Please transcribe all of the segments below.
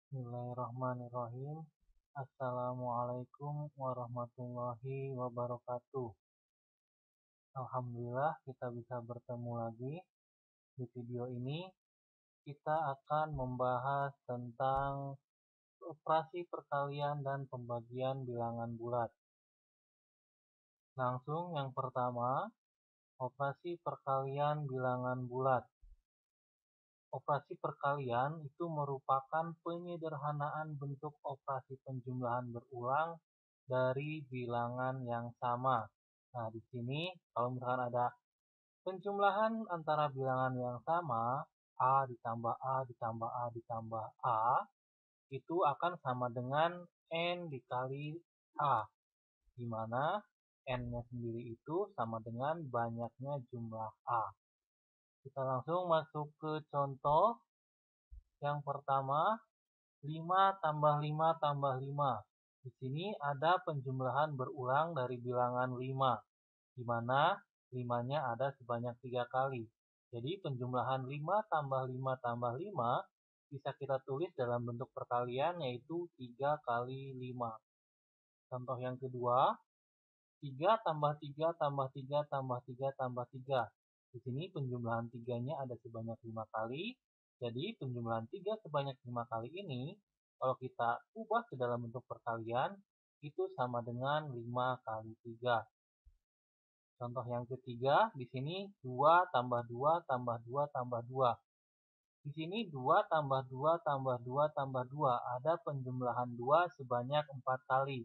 Bismillahirrahmanirrahim. Assalamualaikum warahmatullahi wabarakatuh. Alhamdulillah kita bisa bertemu lagi. Di video ini kita akan membahas tentang operasi perkalian dan pembagian bilangan bulat. Langsung yang pertama, operasi perkalian bilangan bulat. Operasi perkalian itu merupakan penyederhanaan bentuk operasi penjumlahan berulang dari bilangan yang sama. Nah, di sini kalau misalkan ada penjumlahan antara bilangan yang sama, A ditambah A ditambah A ditambah A, itu akan sama dengan N dikali A, di mana N-nya sendiri itu sama dengan banyaknya jumlah A. Kita langsung masuk ke contoh. Yang pertama, 5 tambah 5 tambah 5. Di sini ada penjumlahan berulang dari bilangan 5, di mana 5-nya ada sebanyak 3 kali. Jadi penjumlahan 5 tambah 5 tambah 5 bisa kita tulis dalam bentuk perkalian, yaitu 3 kali 5. Contoh yang kedua, 3 tambah 3 tambah 3 tambah 3 tambah 3. Di sini penjumlahan 3-nya ada sebanyak 5 kali. Jadi penjumlahan 3 sebanyak 5 kali ini, kalau kita ubah ke dalam bentuk perkalian, itu sama dengan 5 kali 3. Contoh yang ketiga, di sini 2 tambah 2 tambah 2 tambah 2. Di sini 2 tambah 2 tambah 2 tambah 2. Ada penjumlahan 2 sebanyak 4 kali.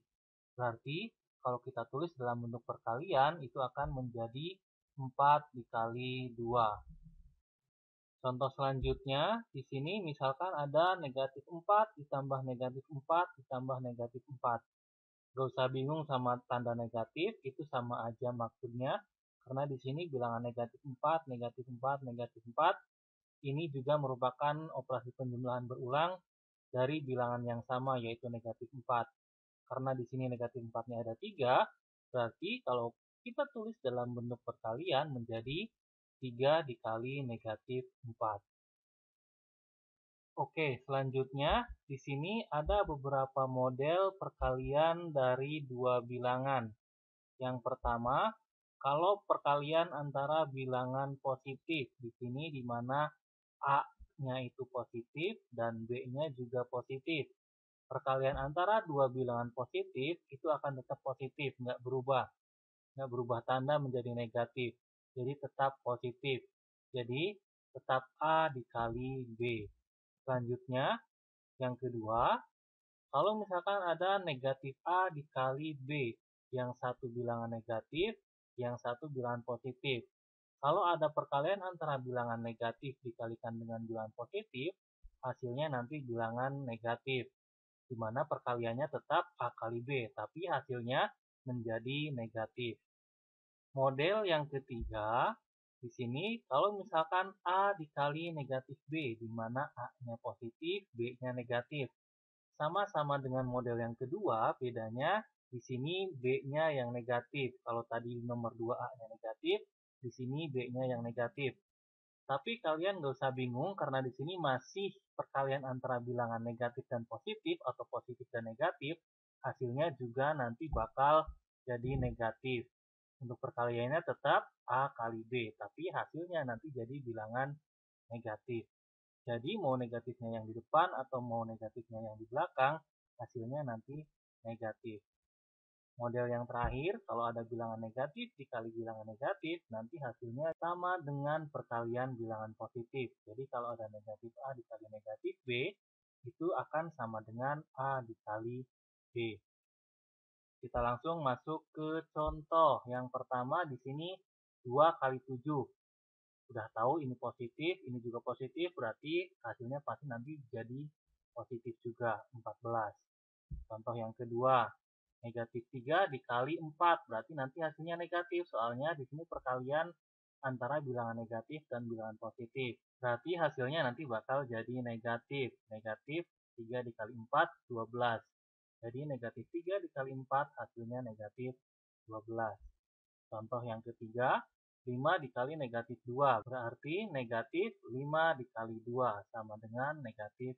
Berarti kalau kita tulis dalam bentuk perkalian, itu akan menjadi 4 dikali 2. Contoh selanjutnya, di sini misalkan ada negatif 4 ditambah negatif 4 ditambah negatif 4. Gak usah bingung sama tanda negatif, itu sama aja maksudnya. Karena di sini bilangan negatif 4, negatif 4, negatif 4, ini juga merupakan operasi penjumlahan berulang dari bilangan yang sama, yaitu negatif 4. Karena di sini negatif 4-nya ada 3, berarti kalau kita tulis dalam bentuk perkalian menjadi 3 dikali negatif 4. Oke, selanjutnya di sini ada beberapa model perkalian dari dua bilangan. Yang pertama, kalau perkalian antara bilangan positif, di sini di mana A-nya itu positif dan B-nya juga positif. Perkalian antara dua bilangan positif itu akan tetap positif, nggak berubah tanda menjadi negatif. Jadi tetap positif. Jadi tetap A dikali B. Selanjutnya, yang kedua, kalau misalkan ada negatif A dikali B, yang satu bilangan negatif, yang satu bilangan positif. Kalau ada perkalian antara bilangan negatif dikalikan dengan bilangan positif, hasilnya nanti bilangan negatif, di mana perkaliannya tetap A kali B, tapi hasilnya menjadi negatif. Model yang ketiga, di sini kalau misalkan A dikali negatif B, di mana A-nya positif, B-nya negatif. Sama-sama dengan model yang kedua, bedanya di sini B-nya yang negatif. Kalau tadi nomor 2 A-nya negatif, di sini B-nya yang negatif. Tapi kalian nggak usah bingung karena di sini masih perkalian antara bilangan negatif dan positif atau positif dan negatif, hasilnya juga nanti bakal jadi negatif. Untuk perkaliannya tetap A kali B, tapi hasilnya nanti jadi bilangan negatif. Jadi mau negatifnya yang di depan atau mau negatifnya yang di belakang, hasilnya nanti negatif. Model yang terakhir, kalau ada bilangan negatif dikali bilangan negatif, nanti hasilnya sama dengan perkalian bilangan positif. Jadi kalau ada negatif A dikali negatif B, itu akan sama dengan A dikali B. Kita langsung masuk ke contoh. Yang pertama di sini 2 kali 7. Sudah tahu ini positif, ini juga positif, berarti hasilnya pasti nanti jadi positif juga, 14. Contoh yang kedua, negatif 3 dikali 4, berarti nanti hasilnya negatif, soalnya di sini perkalian antara bilangan negatif dan bilangan positif. Berarti hasilnya nanti bakal jadi negatif. Negatif 3 dikali 4, 12. Jadi negatif 3 dikali 4 hasilnya negatif 12. Contoh yang ketiga, 5 dikali negatif 2. Berarti negatif 5 dikali 2 sama dengan negatif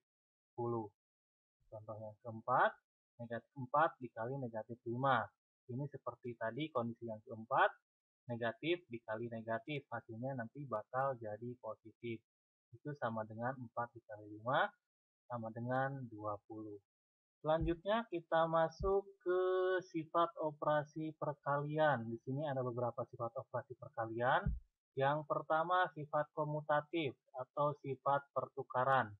10. Contoh yang keempat, negatif 4 dikali negatif 5. Ini seperti tadi kondisi yang keempat, negatif dikali negatif, hasilnya nanti bakal jadi positif. Itu sama dengan 4 dikali 5, sama dengan 20. Selanjutnya kita masuk ke sifat operasi perkalian. Di sini ada beberapa sifat operasi perkalian. Yang pertama sifat komutatif atau sifat pertukaran.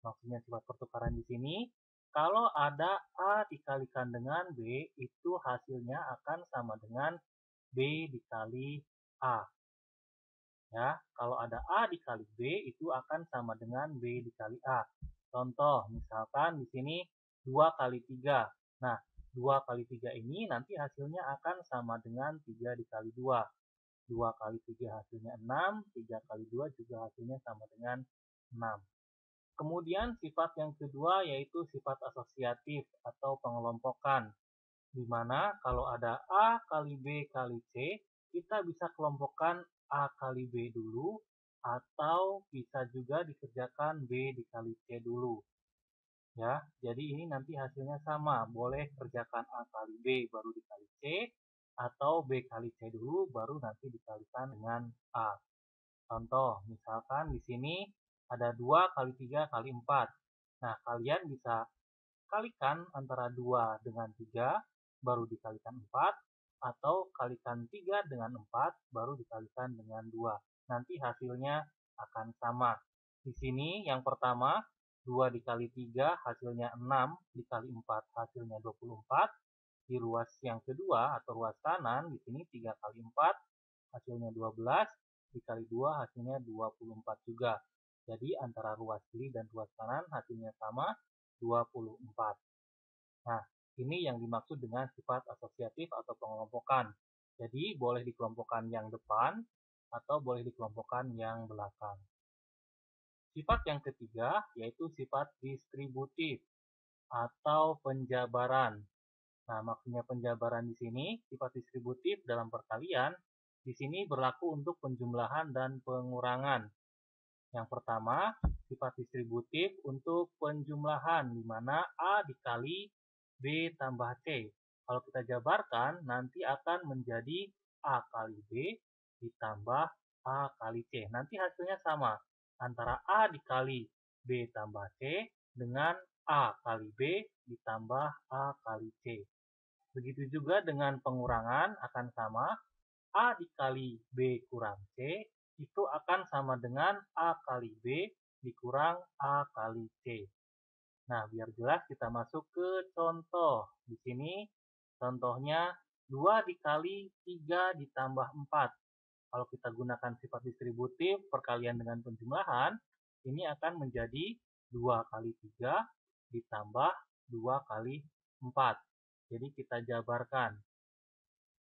Maksudnya sifat pertukaran di sini, kalau ada A dikalikan dengan B, itu hasilnya akan sama dengan B dikali A. Ya, kalau ada A dikali B, itu akan sama dengan B dikali A. Contoh, misalkan di sini 2 kali 3. Nah, 2 kali 3 ini nanti hasilnya akan sama dengan 3 dikali 2. 2 kali 3 hasilnya 6, 3 kali 2 juga hasilnya sama dengan 6. Kemudian sifat yang kedua yaitu sifat asosiatif atau pengelompokan. Di mana kalau ada A kali B kali C, kita bisa kelompokkan A kali B dulu, atau bisa juga dikerjakan B dikali C dulu. Ya, jadi ini nanti hasilnya sama, boleh kerjakan A kali B baru dikali C, atau B kali C dulu baru nanti dikalikan dengan A. Contoh, misalkan di sini ada 2 kali 3 kali 4. Nah, kalian bisa kalikan antara 2 dengan 3, baru dikalikan 4, atau kalikan 3 dengan 4, baru dikalikan dengan 2. Nanti hasilnya akan sama. Di sini yang pertama, 2 dikali 3 hasilnya 6, dikali 4 hasilnya 24. Di ruas yang kedua atau ruas kanan, di sini 3 kali 4 hasilnya 12, dikali 2 hasilnya 24 juga. Jadi antara ruas kiri dan ruas kanan hasilnya sama, 24. Nah, ini yang dimaksud dengan sifat asosiatif atau pengelompokan. Jadi boleh dikelompokkan yang depan atau boleh dikelompokkan yang belakang. Sifat yang ketiga yaitu sifat distributif atau penjabaran. Nah, maksudnya penjabaran di sini, sifat distributif dalam perkalian, di sini berlaku untuk penjumlahan dan pengurangan. Yang pertama, sifat distributif untuk penjumlahan, di mana A dikali B tambah C. Kalau kita jabarkan, nanti akan menjadi A kali B ditambah A kali C. Nanti hasilnya sama, antara A dikali B tambah C dengan A kali B ditambah A kali C. Begitu juga dengan pengurangan akan sama, A dikali B kurang C itu akan sama dengan A kali B dikurang A kali C. Nah, biar jelas kita masuk ke contoh. Di sini contohnya 2 dikali 3 ditambah 4. Kalau kita gunakan sifat distributif perkalian dengan penjumlahan, ini akan menjadi 2 kali 3 ditambah 2 kali 4. Jadi kita jabarkan.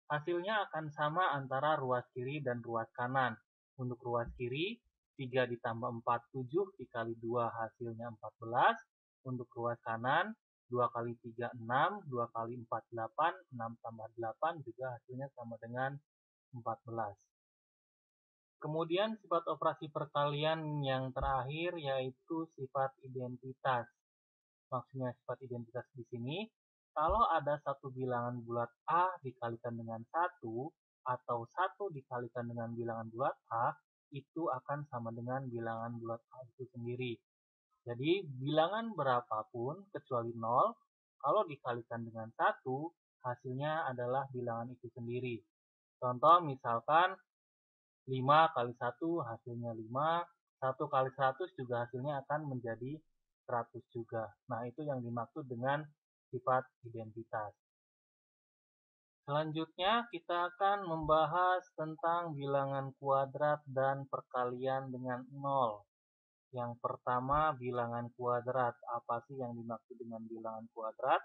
Hasilnya akan sama antara ruas kiri dan ruas kanan. Untuk ruas kiri, 3 ditambah 4, 7, dikali 2 hasilnya 14. Untuk ruas kanan, 2 kali 3, 6, 2 kali 4, 8, 6 tambah 8 juga hasilnya sama dengan 14. Kemudian sifat operasi perkalian yang terakhir yaitu sifat identitas. Maksudnya sifat identitas di sini, kalau ada satu bilangan bulat A dikalikan dengan 1, atau 1 dikalikan dengan bilangan bulat A, itu akan sama dengan bilangan bulat A itu sendiri. Jadi, bilangan berapapun kecuali 0, kalau dikalikan dengan 1, hasilnya adalah bilangan itu sendiri. Contoh misalkan 5 kali 1 hasilnya 5, 1 kali 100 juga hasilnya akan menjadi 100 juga. Nah, itu yang dimaksud dengan sifat identitas. Selanjutnya, kita akan membahas tentang bilangan kuadrat dan perkalian dengan 0. Yang pertama, bilangan kuadrat. Apa sih yang dimaksud dengan bilangan kuadrat?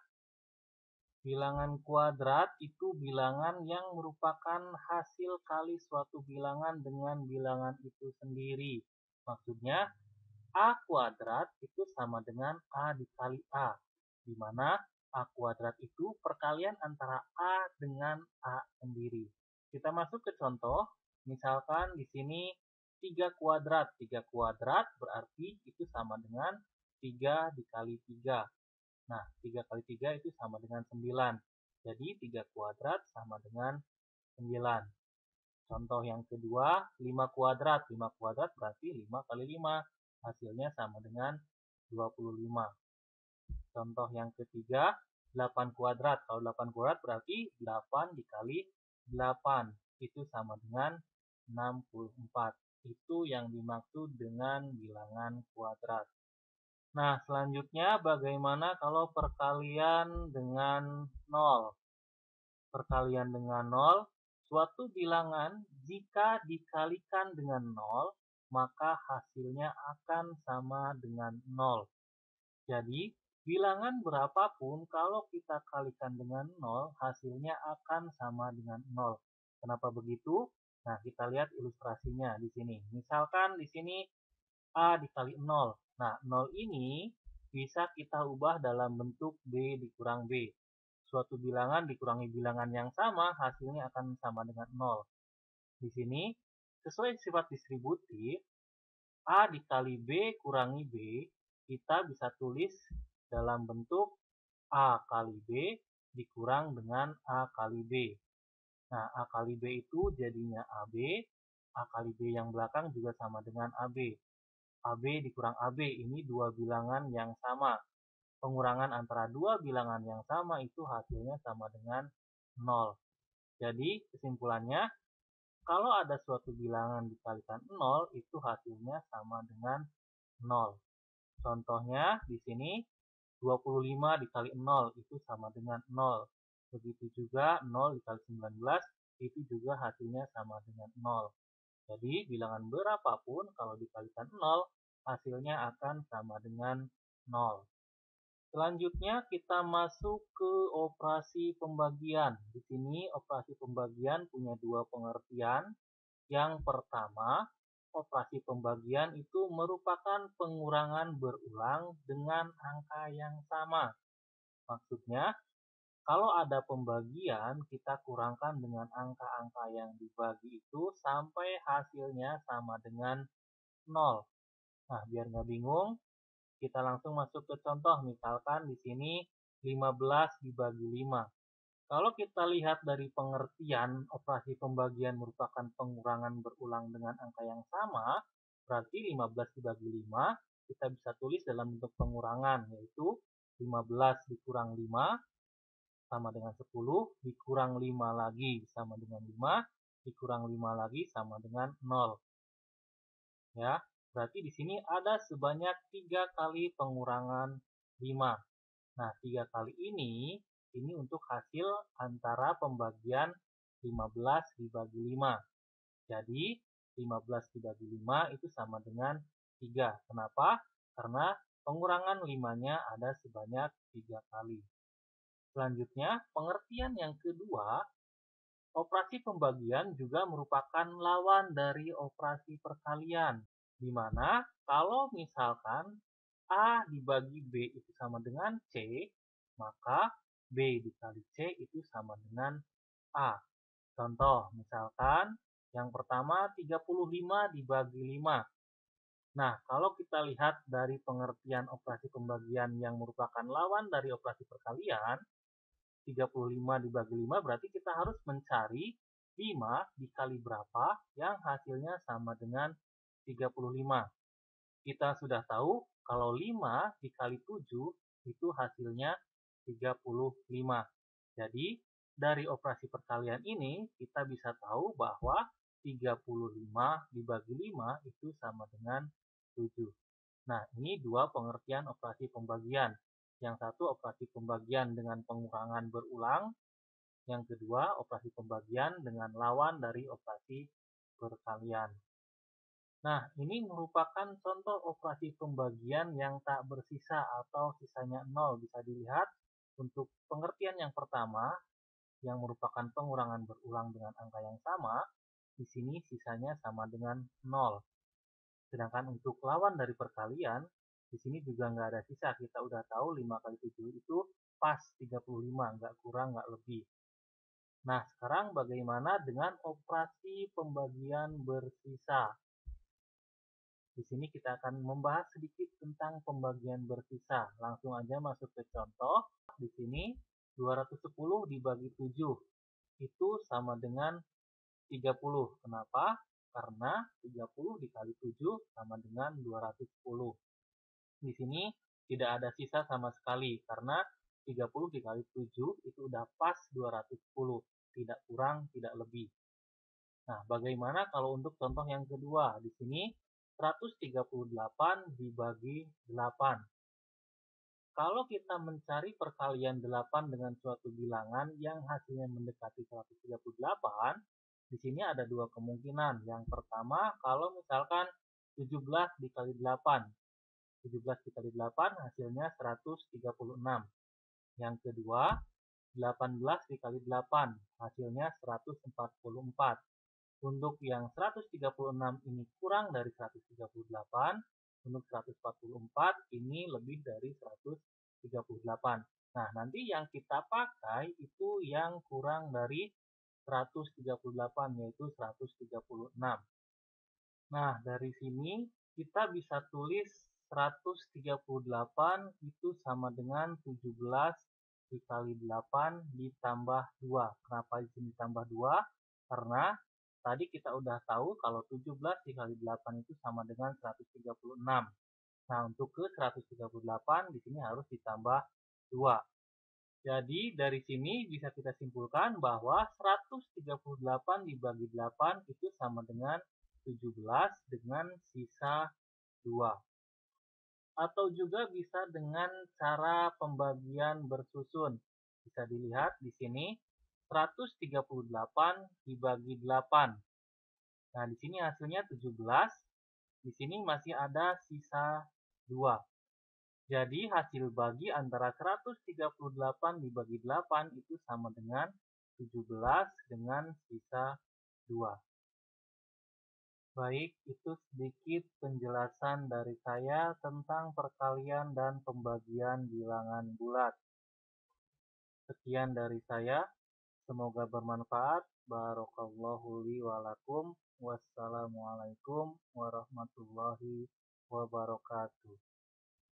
Bilangan kuadrat itu bilangan yang merupakan hasil kali suatu bilangan dengan bilangan itu sendiri. Maksudnya, A kuadrat itu sama dengan A dikali A, di mana A kuadrat itu perkalian antara A dengan A sendiri. Kita masuk ke contoh, misalkan di sini 3 kuadrat. 3 kuadrat berarti itu sama dengan 3 dikali 3. Nah, 3 kali 3 itu sama dengan 9. Jadi 3 kuadrat sama dengan 9. Contoh yang kedua, 5 kuadrat. 5 kuadrat berarti 5 kali 5. Hasilnya sama dengan 25. Contoh yang ketiga, 8 kuadrat. Kalau 8 kuadrat berarti 8 dikali 8. Itu sama dengan 64. Itu yang dimaksud dengan bilangan kuadrat. Nah, selanjutnya bagaimana kalau perkalian dengan 0? Perkalian dengan 0, suatu bilangan jika dikalikan dengan 0, maka hasilnya akan sama dengan 0. Jadi, bilangan berapapun kalau kita kalikan dengan 0, hasilnya akan sama dengan 0. Kenapa begitu? Nah, kita lihat ilustrasinya di sini. Misalkan di sini A dikali 0. Nah, 0 ini bisa kita ubah dalam bentuk B dikurang B. Suatu bilangan dikurangi bilangan yang sama, hasilnya akan sama dengan 0. Di sini, sesuai sifat distributif, A dikali B kurangi B, kita bisa tulis dalam bentuk A kali B dikurang dengan A kali B. Nah, A kali B itu jadinya AB, A kali B yang belakang juga sama dengan AB. AB dikurang AB, ini dua bilangan yang sama. Pengurangan antara dua bilangan yang sama itu hasilnya sama dengan 0. Jadi kesimpulannya, kalau ada suatu bilangan dikalikan 0, itu hasilnya sama dengan 0. Contohnya di sini 25 dikali 0 itu sama dengan 0. Begitu juga 0 dikali 19 itu juga hasilnya sama dengan 0. Jadi bilangan berapapun kalau dikalikan 0, hasilnya akan sama dengan 0. Selanjutnya kita masuk ke operasi pembagian. Di sini operasi pembagian punya dua pengertian. Yang pertama, operasi pembagian itu merupakan pengurangan berulang dengan angka yang sama. Maksudnya, kalau ada pembagian, kita kurangkan dengan angka-angka yang dibagi itu sampai hasilnya sama dengan 0. Nah, biar nggak bingung, kita langsung masuk ke contoh. Misalkan di sini 15 dibagi 5. Kalau kita lihat dari pengertian operasi pembagian merupakan pengurangan berulang dengan angka yang sama, berarti 15 dibagi 5 kita bisa tulis dalam bentuk pengurangan, yaitu 15 dikurang 5 sama dengan 10, dikurang 5 lagi sama dengan 5, dikurang 5 lagi sama dengan 0. Ya, berarti di sini ada sebanyak 3 kali pengurangan 5. Nah, 3 kali ini untuk hasil antara pembagian 15 dibagi 5. Jadi, 15 dibagi 5 itu sama dengan 3. Kenapa? Karena pengurangan 5-nya ada sebanyak 3 kali. Selanjutnya, pengertian yang kedua, operasi pembagian juga merupakan lawan dari operasi perkalian. Di mana kalau misalkan A dibagi B itu sama dengan C, maka B dikali C itu sama dengan A. Contoh, misalkan yang pertama 35 dibagi 5. Nah, kalau kita lihat dari pengertian operasi pembagian yang merupakan lawan dari operasi perkalian, 35 dibagi 5 berarti kita harus mencari 5 dikali berapa yang hasilnya sama dengan 35. Kita sudah tahu kalau 5 dikali 7 itu hasilnya 35. Jadi, dari operasi perkalian ini kita bisa tahu bahwa 35 dibagi 5 itu sama dengan 7. Nah, ini dua pengertian operasi pembagian. Yang satu operasi pembagian dengan pengurangan berulang, yang kedua operasi pembagian dengan lawan dari operasi perkalian. Nah, ini merupakan contoh operasi pembagian yang tak bersisa atau sisanya 0. Bisa dilihat untuk pengertian yang pertama, yang merupakan pengurangan berulang dengan angka yang sama, di sini sisanya sama dengan 0. Sedangkan untuk lawan dari perkalian, di sini juga nggak ada sisa. Kita udah tahu 5 kali 7 itu pas 35, nggak kurang, nggak lebih. Nah, sekarang bagaimana dengan operasi pembagian bersisa? Di sini kita akan membahas sedikit tentang pembagian bersisa. Langsung aja masuk ke contoh. Di sini 210 dibagi 7 itu sama dengan 30. Kenapa? Karena 30 dikali 7 sama dengan 210. Di sini tidak ada sisa sama sekali karena 30 dikali 7 itu udah pas 210. Tidak kurang, tidak lebih. Nah, bagaimana kalau untuk contoh yang kedua? Di sini 138 dibagi 8. Kalau kita mencari perkalian 8 dengan suatu bilangan yang hasilnya mendekati 138, di sini ada dua kemungkinan. Yang pertama, kalau misalkan 17 dikali 8. 17 dikali 8 hasilnya 136. Yang kedua, 18 dikali 8 hasilnya 144. Untuk yang 136 ini kurang dari 138, untuk 144 ini lebih dari 138. Nah, nanti yang kita pakai itu yang kurang dari 138, yaitu 136. Nah, dari sini kita bisa tulis 138 itu sama dengan 17 dikali 8 ditambah 2. Kenapa di sini ditambah 2? Karena tadi kita udah tahu kalau 17 dikali 8 itu sama dengan 136. Nah, untuk ke 138 di sini harus ditambah 2. Jadi dari sini bisa kita simpulkan bahwa 138 dibagi 8 itu sama dengan 17 dengan sisa 2. Atau juga bisa dengan cara pembagian bersusun. Bisa dilihat di sini 138 dibagi 8. Nah, di sini hasilnya 17. Di sini masih ada sisa 2. Jadi hasil bagi antara 138 dibagi 8 itu sama dengan 17 dengan sisa 2. Baik, itu sedikit penjelasan dari saya tentang perkalian dan pembagian bilangan bulat. Sekian dari saya. Semoga bermanfaat. Barakallahu li wa lakum. Wassalamualaikum warahmatullahi wabarakatuh.